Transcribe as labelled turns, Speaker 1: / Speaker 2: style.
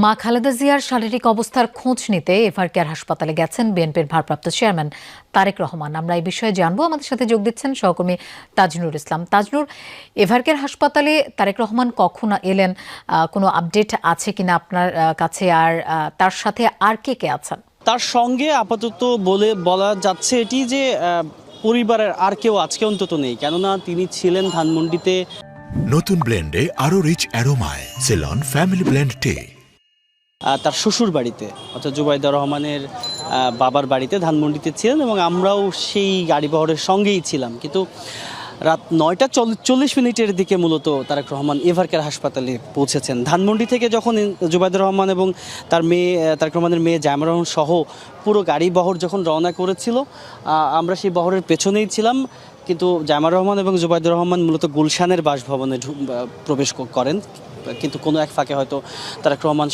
Speaker 1: মা খালেদা জিয়ার শারীরিক অবস্থার খোঁজ নিতে এভার কেয়ার হাসপাতালে গেছেন বিএনপির ভারপ্রাপ্ত চেয়ারম্যান তারেক রহমান। আমরা এই বিষয়ে জানবো। আমাদের সাথে যোগ দিচ্ছেন সহকর্মী তাজনুর ইসলাম। তাজনুর, এভার কেয়ার হাসপাতালে তারেক রহমান কখন এলেন, কোনো আপডেট আছে কিনা আপনার কাছে? আর তার সাথে আর কে কে আছেন?
Speaker 2: তার সঙ্গে আপাতত বলা যাচ্ছে এটি যে পরিবারের আর কেউ আজকে অন্তত নেই, কেননা তিনি ছিলেন ধানমন্ডিতে।
Speaker 3: নতুন ব্লেন্ডে আরো রিচ অ্যারোমায় সেলন ফ্যামিলি ব্লেন্ড টে।
Speaker 2: তার শ্বশুর বাড়িতে অর্থাৎ জুবাইদা রহমানের বাবার বাড়িতে ধানমন্ডিতে ছিলেন এবং আমরাও সেই গাড়ি বহরের সঙ্গেই ছিলাম। কিন্তু রাত 9:40 দিকে মূলত তারেক রহমান এভার কেয়ার হাসপাতালে পৌঁছেছেন। ধানমন্ডি থেকে যখন জুবাইদা রহমান এবং তার মেয়ে তারেক রহমানের মেয়ে জায়মা রহমান সহ পুরো গাড়ি বহর যখন রওনা করেছিল, আমরা সেই বহরের পেছনেই ছিলাম। কিন্তু জায়মা রহমান এবং জুবাইদুর রহমান মূলত গুলশানের বাসভবনে প্রবেশ করেন, কিন্তু কোনো এক ফাঁকে হয়তো তারেক রহমান